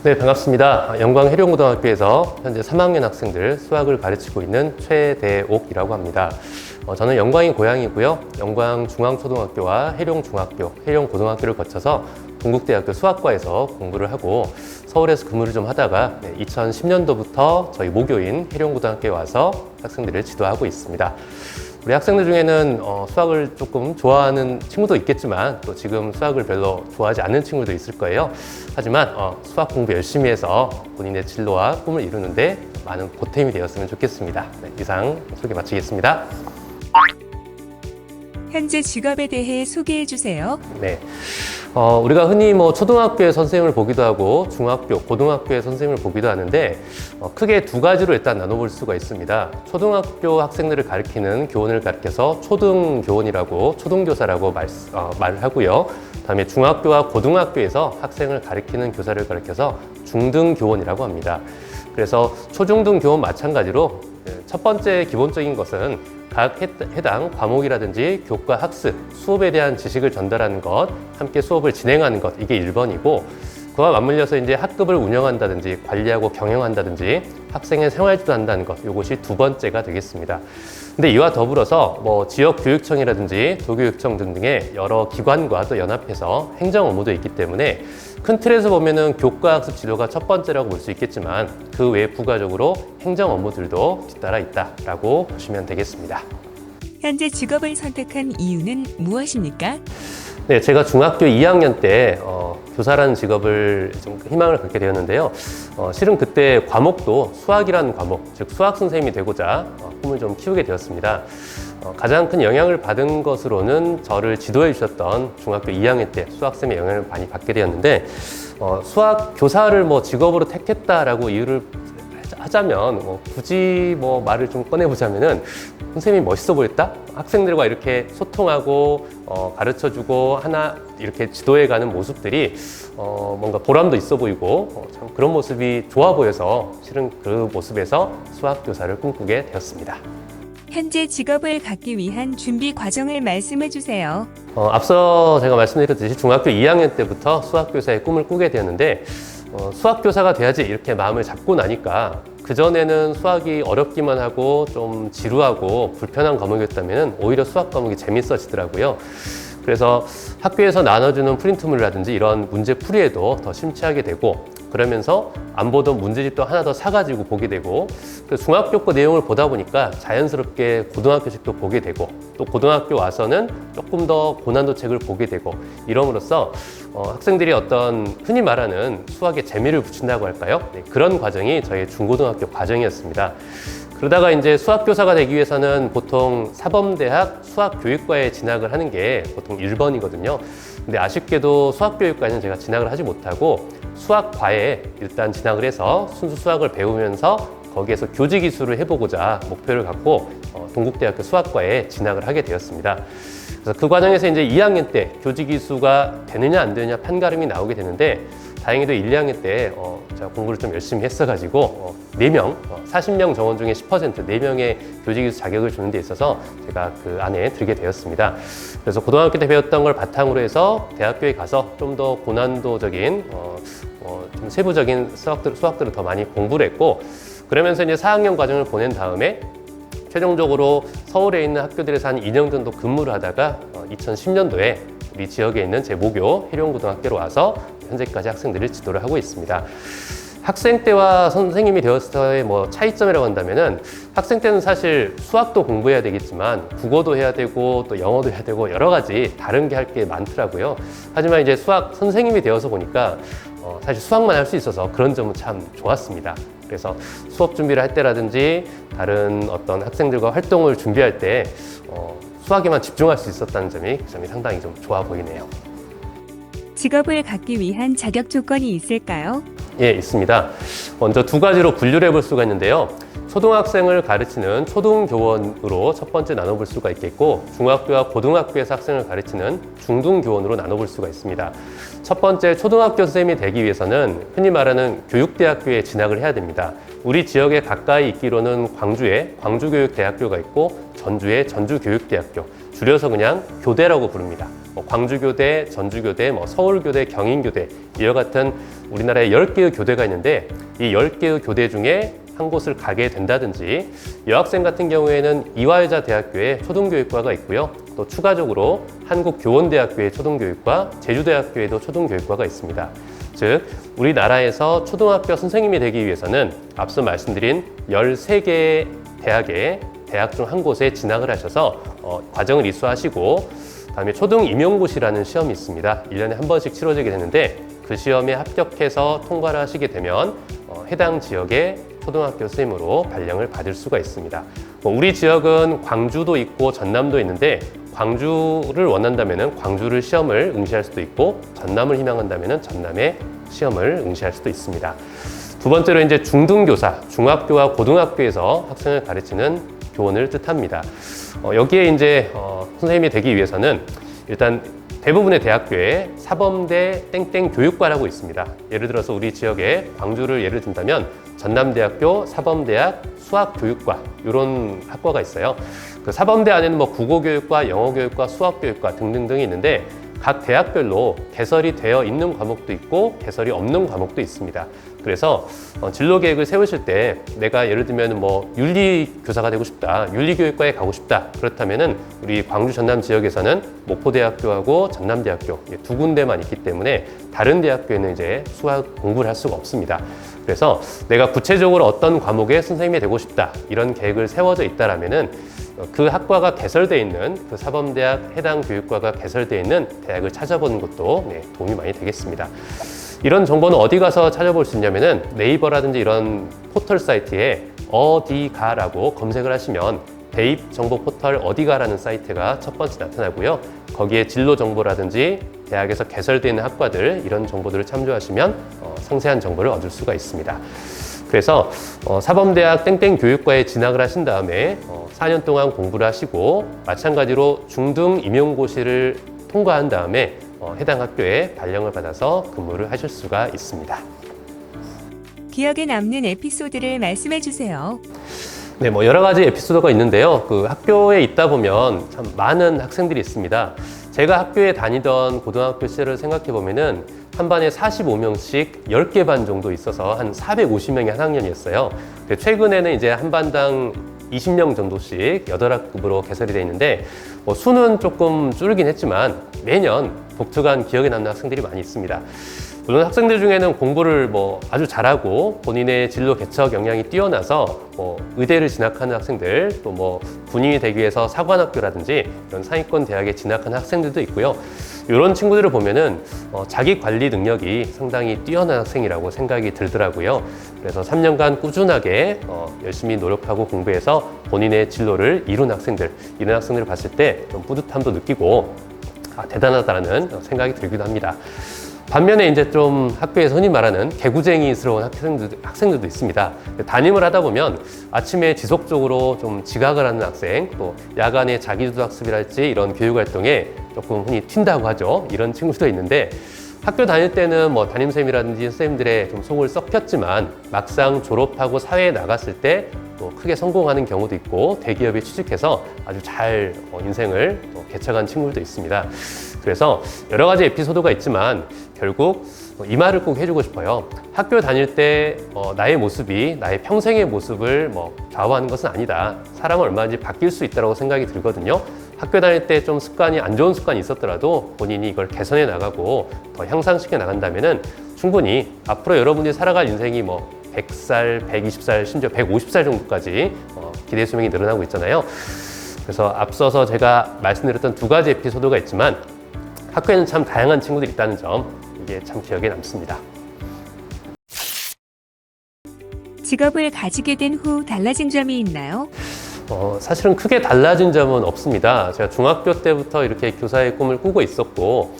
네, 반갑습니다. 영광해룡고등학교에서 현재 3학년 학생들 수학을 가르치고 있는 최대옥이라고 합니다. 저는 영광이 고향이고요. 영광중앙초등학교와 해룡중학교, 해룡고등학교를 거쳐서 동국대학교 수학과에서 공부를 하고 서울에서 근무를 좀 하다가 2010년도부터 저희 모교인 해룡고등학교에 와서 학생들을 지도하고 있습니다. 우리 학생들 중에는 수학을 조금 좋아하는 친구도 있겠지만 또 지금 수학을 별로 좋아하지 않는 친구도 있을 거예요. 하지만 수학 공부 열심히 해서 본인의 진로와 꿈을 이루는데 많은 보탬이 되었으면 좋겠습니다. 네, 이상 소개 마치겠습니다. 현재 직업에 대해 소개해 주세요. 네. 우리가 흔히 초등학교의 선생님을 보기도 하고 중학교, 고등학교의 선생님을 보기도 하는데 크게 두 가지로 일단 나눠볼 수가 있습니다. 초등학교 학생들을 가르치는 교원을 가르쳐서 초등교원이라고 초등교사라고 말을 하고요. 그다음에 중학교와 고등학교에서 학생을 가르치는 교사를 가르쳐서 중등교원이라고 합니다. 그래서 초중등 교원 마찬가지로 첫 번째 기본적인 것은 각 해당 과목이라든지 교과 학습, 수업에 대한 지식을 전달하는 것, 함께 수업을 진행하는 것, 이게 1번이고 그와 맞물려서 이제 학급을 운영한다든지 관리하고 경영한다든지 학생의 생활 지도한다는 것, 이것이 두 번째가 되겠습니다. 근데 이와 더불어서 지역교육청이라든지 도교육청 등등의 여러 기관과 또 연합해서 행정 업무도 있기 때문에 큰 틀에서 보면은 교과 학습 지도가 첫 번째라고 볼 수 있겠지만 그 외 부가적으로 행정 업무들도 뒤따라 있다라고 보시면 되겠습니다. 현재 직업을 선택한 이유는 무엇입니까? 네, 제가 중학교 2학년 때 교사라는 직업을 좀 희망을 갖게 되었는데요. 실은 그때 과목도 수학이라는 과목, 즉 수학 선생님이 되고자 꿈을 좀 키우게 되었습니다. 가장 큰 영향을 받은 것으로는 저를 지도해 주셨던 중학교 2학년 때 수학쌤의 영향을 많이 받게 되었는데 수학 교사를 직업으로 택했다라고 이유를 하자면 굳이 말을 좀 꺼내보자면은 선생님이 멋있어 보였다? 학생들과 이렇게 소통하고 가르쳐주고 하나 이렇게 지도해가는 모습들이 뭔가 보람도 있어 보이고 참 그런 모습이 좋아 보여서 실은 그 모습에서 수학 교사를 꿈꾸게 되었습니다. 현재 직업을 갖기 위한 준비 과정을 말씀해 주세요. 앞서 제가 말씀드렸듯이 중학교 2학년 때부터 수학교사의 꿈을 꾸게 되었는데 수학교사가 돼야지 이렇게 마음을 잡고 나니까 그전에는 수학이 어렵기만 하고 좀 지루하고 불편한 과목이었다면 오히려 수학 과목이 재밌어지더라고요. 그래서 학교에서 나눠주는 프린트물이라든지 이런 문제 풀이에도 더 심취하게 되고 그러면서 안 보던 문제집도 하나 더 사가지고 보게 되고 중학교 거 내용을 보다 보니까 자연스럽게 고등학교식도 보게 되고 또 고등학교 와서는 조금 더 고난도 책을 보게 되고 이럼으로써 학생들이 어떤 흔히 말하는 수학에 재미를 붙인다고 할까요? 네, 그런 과정이 저희 중고등학교 과정이었습니다. 그러다가 이제 수학교사가 되기 위해서는 보통 사범대학 수학교육과에 진학을 하는 게 보통 1번이거든요. 근데 아쉽게도 수학교육과에는 제가 진학을 하지 못하고 수학과에 일단 진학을 해서 순수 수학을 배우면서 거기에서 교직이수를 해보고자 목표를 갖고 동국대학교 수학과에 진학을 하게 되었습니다. 그래서 그 과정에서 이제 2학년 때 교직이수가 되느냐 안 되느냐 판가름이 나오게 되는데 다행히도 1, 2학년 때 제가 공부를 좀 열심히 했어가지고 4명, 40명 정원 중에 10% 4명의 교직이수 자격을 주는 데 있어서 제가 그 안에 들게 되었습니다. 그래서 고등학교 때 배웠던 걸 바탕으로 해서 대학교에 가서 좀 더 고난도적인 좀 세부적인 수학들을 더 많이 공부를 했고 그러면서 이제 4학년 과정을 보낸 다음에 최종적으로 서울에 있는 학교들에서 한 2년 정도 근무를 하다가 2010년도에 우리 지역에 있는 제 모교 해룡고등학교로 와서 현재까지 학생들을 지도를 하고 있습니다. 학생 때와 선생님이 되었을 때의 차이점이라고 한다면은 학생 때는 사실 수학도 공부해야 되겠지만 국어도 해야 되고 또 영어도 해야 되고 여러 가지 다른 게 할 게 많더라고요. 하지만 이제 수학 선생님이 되어서 보니까 사실 수학만 할 수 있어서 그런 점은 참 좋았습니다. 그래서 수업 준비를 할 때라든지 다른 어떤 학생들과 활동을 준비할 때 수학에만 집중할 수 있었다는 점이 상당히 좀 좋아 보이네요. 직업을 갖기 위한 자격 조건이 있을까요? 예, 있습니다. 먼저 두 가지로 분류를 해볼 수가 있는데요. 초등학생을 가르치는 초등교원으로 첫 번째 나눠볼 수가 있겠고 중학교와 고등학교에서 학생을 가르치는 중등교원으로 나눠볼 수가 있습니다. 첫 번째 초등학교 선생님이 되기 위해서는 흔히 말하는 교육대학교에 진학을 해야 됩니다. 우리 지역에 가까이 있기로는 광주에 광주교육대학교가 있고 전주에 전주교육대학교, 줄여서 그냥 교대라고 부릅니다. 광주교대, 전주교대, 서울교대, 경인교대 이와 같은 우리나라에 10개의 교대가 있는데 이 10개의 교대 중에 한 곳을 가게 된다든지 여학생 같은 경우에는 이화여자대학교에 초등교육과가 있고요. 또 추가적으로 한국교원대학교의 초등교육과, 제주대학교에도 초등교육과가 있습니다. 즉 우리나라에서 초등학교 선생님이 되기 위해서는 앞서 말씀드린 13개의 대학에 대학 중 한 곳에 진학을 하셔서 과정을 이수하시고 그다음에 초등임용고시라는 시험이 있습니다. 1년에 한 번씩 치러지게 되는데 그 시험에 합격해서 통과를 하시게 되면 해당 지역의 초등학교 선생님으로 발령을 받을 수가 있습니다. 우리 지역은 광주도 있고 전남도 있는데 광주를 원한다면 광주를 시험을 응시할 수도 있고 전남을 희망한다면 전남의 시험을 응시할 수도 있습니다. 두 번째로 이제 중등교사, 중학교와 고등학교에서 학생을 가르치는 교원을 뜻합니다. 여기에 이제 선생님이 되기 위해서는 일단 대부분의 대학교에 사범대 땡땡 교육과라고 있습니다. 예를 들어서 우리 지역에 광주를 예를 든다면 전남대학교 사범대학 수학교육과 이런 학과가 있어요. 그 사범대 안에는 국어교육과, 영어교육과, 수학교육과 등등등이 있는데 각 대학별로 개설이 되어 있는 과목도 있고 개설이 없는 과목도 있습니다. 그래서 진로 계획을 세우실 때 내가 예를 들면 윤리교사가 되고 싶다, 윤리교육과에 가고 싶다. 그렇다면은 우리 광주 전남 지역에서는 목포대학교하고 전남대학교 두 군데만 있기 때문에 다른 대학교에는 이제 수학 공부를 할 수가 없습니다. 그래서 내가 구체적으로 어떤 과목의 선생님이 되고 싶다 이런 계획을 세워져 있다라면은 그 학과가 개설되어 있는 그 사범대학 해당 교육과가 개설되어 있는 대학을 찾아보는 것도 도움이 많이 되겠습니다. 이런 정보는 어디 가서 찾아볼 수 있냐면은 네이버라든지 이런 포털 사이트에 어디가라고 검색을 하시면 대입 정보 포털 어디가라는 사이트가 첫 번째 나타나고요. 거기에 진로 정보라든지 대학에서 개설되어 있는 학과들 이런 정보들을 참조하시면 상세한 정보를 얻을 수가 있습니다. 그래서 사범대학 땡땡 교육과에 진학을 하신 다음에 4년 동안 공부를 하시고 마찬가지로 중등 임용고시를 통과한 다음에 해당 학교에 발령을 받아서 근무를 하실 수가 있습니다. 기억에 남는 에피소드를 말씀해 주세요. 네, 여러 가지 에피소드가 있는데요. 그 학교에 있다 보면 참 많은 학생들이 있습니다. 제가 학교에 다니던 고등학교 시절을 생각해 보면은 한 반에 45명씩 10개 반 정도 있어서 한 450명이 한 학년이었어요. 최근에는 이제 한 반당 20명 정도씩 8학급으로 개설이 되어 있는데 수는 조금 줄긴 했지만 매년 독특한 기억에 남는 학생들이 많이 있습니다. 물론 학생들 중에는 공부를 아주 잘하고 본인의 진로 개척 역량이 뛰어나서 의대를 진학하는 학생들 또 군인이 되기 위해서 사관학교라든지 이런 상위권 대학에 진학하는 학생들도 있고요. 이런 친구들을 보면은 자기 관리 능력이 상당히 뛰어난 학생이라고 생각이 들더라고요. 그래서 3년간 꾸준하게 열심히 노력하고 공부해서 본인의 진로를 이룬 학생들, 이런 학생들을 봤을 때 좀 뿌듯함도 느끼고 대단하다는 생각이 들기도 합니다. 반면에 이제 좀 학교에서 흔히 말하는 개구쟁이스러운 학생들도 있습니다. 담임을 하다 보면 아침에 지속적으로 좀 지각을 하는 학생, 또 야간에 자기주도 학습이랄지 이런 교육활동에 조금 흔히 튄다고 하죠. 이런 친구도 있는데 학교 다닐 때는 담임선생님이라든지 선생님들의 좀 속을 썩혔지만 막상 졸업하고 사회에 나갔을 때 또 크게 성공하는 경우도 있고 대기업에 취직해서 아주 잘 인생을 개척한 친구들도 있습니다. 그래서 여러 가지 에피소드가 있지만 결국 이 말을 꼭 해주고 싶어요. 학교 다닐 때 나의 모습이 나의 평생의 모습을 좌우하는 것은 아니다. 사람은 얼마든지 바뀔 수 있다고 생각이 들거든요. 학교 다닐 때 좀 습관이 안 좋은 습관이 있었더라도 본인이 이걸 개선해 나가고 더 향상시켜 나간다면은 충분히 앞으로 여러분들이 살아갈 인생이 100살, 120살, 심지어 150살 정도까지 기대 수명이 늘어나고 있잖아요. 그래서 앞서서 제가 말씀드렸던 두 가지 에피소드가 있지만 학교에는 참 다양한 친구들이 있다는 점, 이게 참 기억에 남습니다. 직업을 가지게 된 후 달라진 점이 있나요? 사실은 크게 달라진 점은 없습니다. 제가 중학교 때부터 이렇게 교사의 꿈을 꾸고 있었고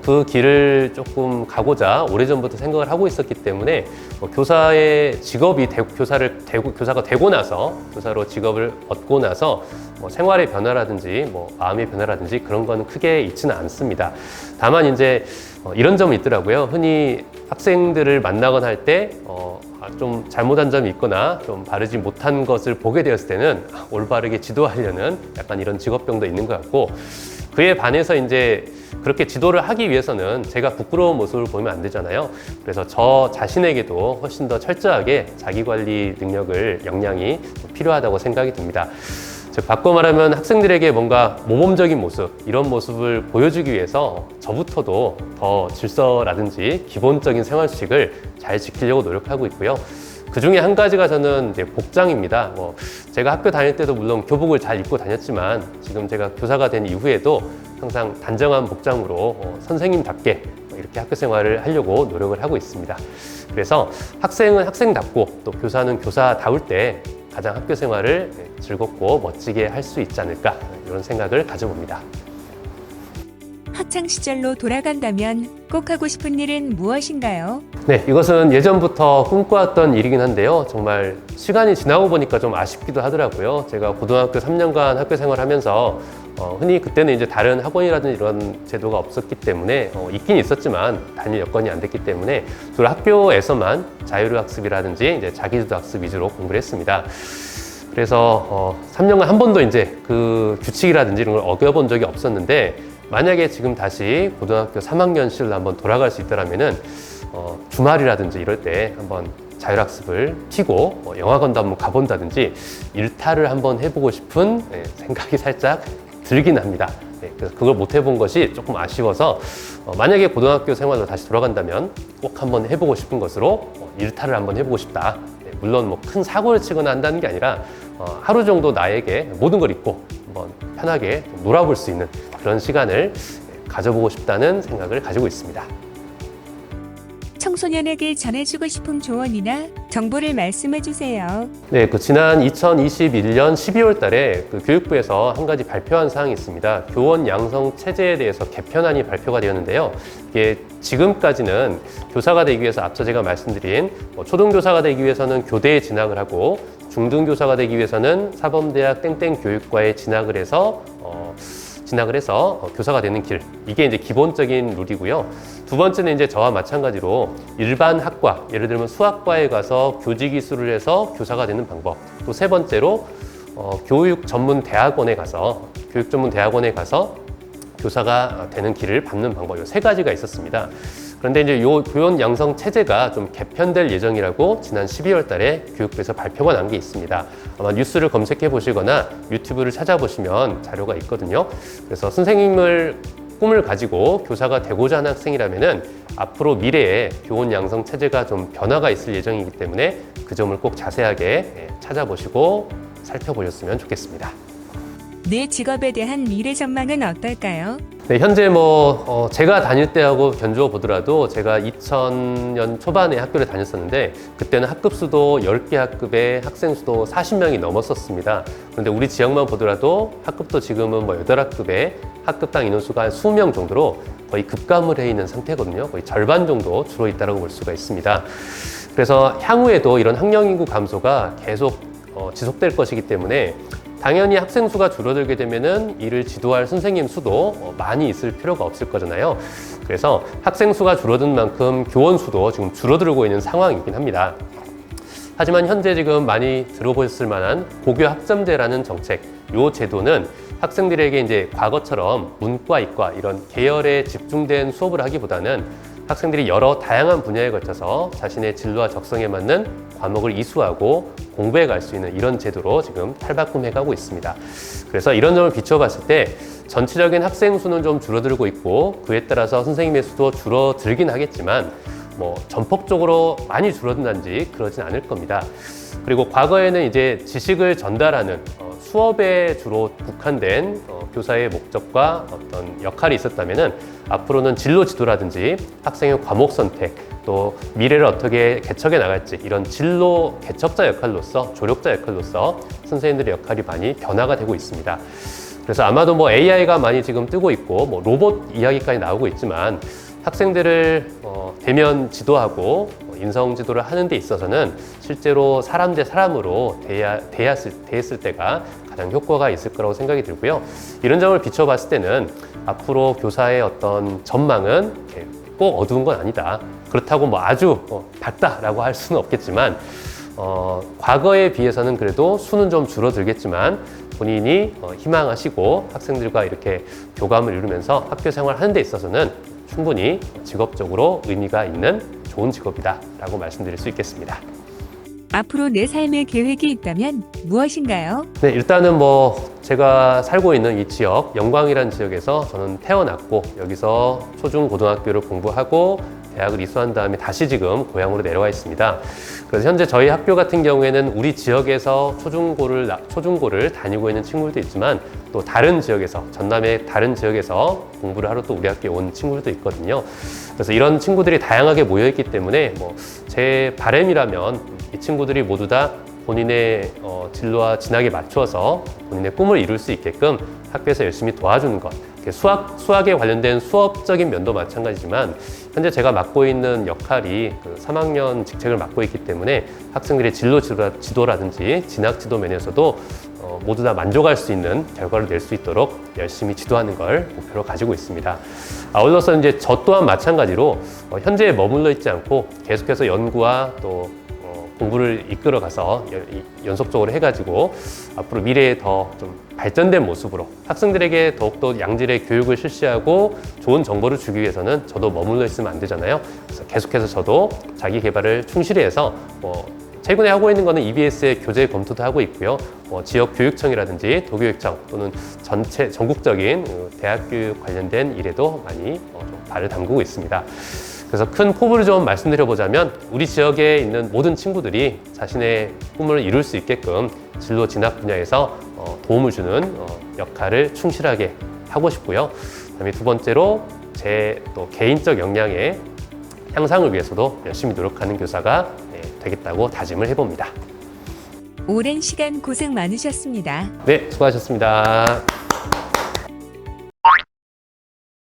그 길을 조금 가고자 오래전부터 생각을 하고 있었기 때문에 교사의 직업이 교사가 되고 나서 교사로 직업을 얻고 나서 생활의 변화라든지 마음의 변화라든지 그런 거는 크게 있지는 않습니다. 다만 이제 이런 점은 있더라고요. 흔히 학생들을 만나거나 할 때 좀 잘못한 점이 있거나 좀 바르지 못한 것을 보게 되었을 때는 올바르게 지도하려는 약간 이런 직업병도 있는 것 같고 그에 반해서 이제 그렇게 지도를 하기 위해서는 제가 부끄러운 모습을 보이면 안 되잖아요. 그래서 저 자신에게도 훨씬 더 철저하게 자기관리 능력을, 역량이 필요하다고 생각이 듭니다. 즉 바꿔 말하면 학생들에게 뭔가 모범적인 모습, 이런 모습을 보여주기 위해서 저부터도 더 질서라든지 기본적인 생활수칙을 잘 지키려고 노력하고 있고요. 그 중에 한 가지가 저는 이제 복장입니다. 제가 학교 다닐 때도 물론 교복을 잘 입고 다녔지만 지금 제가 교사가 된 이후에도 항상 단정한 복장으로 선생님답게 이렇게 학교 생활을 하려고 노력을 하고 있습니다. 그래서 학생은 학생답고 또 교사는 교사다울 때 가장 학교 생활을 즐겁고 멋지게 할 수 있지 않을까, 이런 생각을 가져봅니다. 학창 시절로 돌아간다면 꼭 하고 싶은 일은 무엇인가요? 네, 이것은 예전부터 꿈꿔왔던 일이긴 한데요. 정말 시간이 지나고 보니까 좀 아쉽기도 하더라고요. 제가 고등학교 3년간 학교 생활하면서 흔히 그때는 이제 다른 학원이라든지 이런 제도가 없었기 때문에 있긴 있었지만 다닐 여건이 안 됐기 때문에 주로 학교에서만 자율학습이라든지 이제 자기주도 학습 위주로 공부를 했습니다. 그래서 3년간 한 번도 이제 그 규칙이라든지 이런 걸 어겨본 적이 없었는데, 만약에 지금 다시 고등학교 3학년 시절로 한번 돌아갈 수 있다면은 주말이라든지 이럴 때 한번 자율학습을 피고 영화관도 한번 가본다든지 일탈을 한번 해보고 싶은 생각이 살짝 들긴 합니다. 그래서 그걸 못 해본 것이 조금 아쉬워서 만약에 고등학교 생활로 다시 돌아간다면 꼭 한번 해보고 싶은 것으로 일탈을 한번 해보고 싶다. 물론 뭐 큰 사고를 치거나 한다는 게 아니라 하루 정도 나에게 모든 걸 잊고 한번 편하게 놀아볼 수 있는 그런 시간을 가져보고 싶다는 생각을 가지고 있습니다. 청소년에게 전해주고 싶은 조언이나 정보를 말씀해 주세요. 네, 지난 2021년 12월 달에 교육부에서 한 가지 발표한 사항이 있습니다. 교원 양성 체제에 대해서 개편안이 발표가 되었는데요. 이게 지금까지는 교사가 되기 위해서 앞서 제가 말씀드린 초등교사가 되기 위해서는 교대에 진학을 하고, 중등교사가 되기 위해서는 사범대학 땡땡 교육과에 진학을 해서 교사가 되는 길, 이게 이제 기본적인 룰이고요. 두 번째는 이제 저와 마찬가지로 일반 학과, 예를 들면 수학과에 가서 교직이수를 해서 교사가 되는 방법, 또 세 번째로 교육 전문 대학원에 가서 교사가 되는 길을 밟는 방법, 이 세 가지가 있었습니다. 그런데 이제 이 교원 양성 체제가 좀 개편될 예정이라고 지난 12월 달에 교육부에서 발표가 난 게 있습니다. 아마 뉴스를 검색해 보시거나 유튜브를 찾아보시면 자료가 있거든요. 그래서 선생님을 꿈을 가지고 교사가 되고자 하는 학생이라면은 앞으로 미래에 교원 양성 체제가 좀 변화가 있을 예정이기 때문에 그 점을 꼭 자세하게 찾아보시고 살펴보셨으면 좋겠습니다. 내 직업에 대한 미래 전망은 어떨까요? 네, 현재 제가 다닐 때하고 견주어 보더라도 제가 2000년 초반에 학교를 다녔었는데 그때는 학급 수도 10개 학급에 학생 수도 40명이 넘었었습니다. 그런데 우리 지역만 보더라도 학급도 지금은 8학급에 학급당 인원수가 한 20명 정도로 거의 급감을 해 있는 상태거든요. 거의 절반 정도 줄어 있다고 볼 수가 있습니다. 그래서 향후에도 이런 학령 인구 감소가 계속 지속될 것이기 때문에 당연히 학생 수가 줄어들게 되면은 이를 지도할 선생님 수도 많이 있을 필요가 없을 거잖아요. 그래서 학생 수가 줄어든 만큼 교원 수도 지금 줄어들고 있는 상황이긴 합니다. 하지만 현재 지금 많이 들어보셨을 만한 고교 학점제라는 정책, 이 제도는 학생들에게 이제 과거처럼 문과, 이과 이런 계열에 집중된 수업을 하기보다는 학생들이 여러 다양한 분야에 걸쳐서 자신의 진로와 적성에 맞는 과목을 이수하고 공부해 갈 수 있는 이런 제도로 지금 탈바꿈해 가고 있습니다. 그래서 이런 점을 비춰봤을 때 전체적인 학생 수는 좀 줄어들고 있고 그에 따라서 선생님의 수도 줄어들긴 하겠지만 전폭적으로 많이 줄어든다든지 그러진 않을 겁니다. 그리고 과거에는 이제 지식을 전달하는 수업에 주로 국한된 교사의 목적과 어떤 역할이 있었다면은 앞으로는 진로 지도라든지 학생의 과목 선택, 또 미래를 어떻게 개척해 나갈지 이런 진로 개척자 역할로서, 조력자 역할로서 선생님들의 역할이 많이 변화가 되고 있습니다. 그래서 아마도 AI가 많이 지금 뜨고 있고 로봇 이야기까지 나오고 있지만 학생들을 대면 지도하고 인성 지도를 하는 데 있어서는 실제로 사람 대 사람으로 대했을 때가 가장 효과가 있을 거라고 생각이 들고요. 이런 점을 비춰봤을 때는 앞으로 교사의 어떤 전망은 꼭 어두운 건 아니다. 그렇다고 아주 밝다라고 할 수는 없겠지만 과거에 비해서는 그래도 수는 좀 줄어들겠지만 본인이 희망하시고 학생들과 이렇게 교감을 이루면서 학교 생활하는 데 있어서는 충분히 직업적으로 의미가 있는 좋은 직업이다라고 말씀드릴 수 있겠습니다. 앞으로 내 삶의 계획이 있다면 무엇인가요? 네, 일단은 제가 살고 있는 이 지역, 영광이라는 지역에서 저는 태어났고 여기서 초중 고등학교를 공부하고 대학을 이수한 다음에 다시 지금 고향으로 내려와 있습니다. 그래서 현재 저희 학교 같은 경우에는 우리 지역에서 초중고를 다니고 있는 친구들도 있지만 또 다른 지역에서, 전남의 다른 지역에서 공부를 하러 또 우리 학교에 온 친구들도 있거든요. 그래서 이런 친구들이 다양하게 모여있기 때문에 제 바람이라면 이 친구들이 모두 다 본인의 진로와 진학에 맞춰서 본인의 꿈을 이룰 수 있게끔 학교에서 열심히 도와주는 것. 수학에 관련된 수업적인 면도 마찬가지지만 현재 제가 맡고 있는 역할이 3학년 직책을 맡고 있기 때문에 학생들의 진로 지도라든지 진학 지도 면에서도 모두 다 만족할 수 있는 결과를 낼 수 있도록 열심히 지도하는 걸 목표로 가지고 있습니다. 아울러서 이제 저 또한 마찬가지로 현재에 머물러 있지 않고 계속해서 연구와 또 공부를 이끌어가서 연속적으로 해가지고 앞으로 미래에 더 좀 발전된 모습으로 학생들에게 더욱더 양질의 교육을 실시하고 좋은 정보를 주기 위해서는 저도 머물러 있으면 안 되잖아요. 그래서 계속해서 저도 자기 개발을 충실히 해서 최근에 하고 있는 거는 EBS의 교재 검토도 하고 있고요. 지역 교육청이라든지 도교육청 또는 전국적인 대학 교육 관련된 일에도 많이 좀 발을 담그고 있습니다. 그래서 큰 포부를 좀 말씀드려보자면 우리 지역에 있는 모든 친구들이 자신의 꿈을 이룰 수 있게끔 진로 진학 분야에서 도움을 주는 역할을 충실하게 하고 싶고요. 그다음에 두 번째로 제 또 개인적 역량의 향상을 위해서도 열심히 노력하는 교사가 되겠다고 다짐을 해봅니다. 오랜 시간 고생 많으셨습니다. 네, 수고하셨습니다.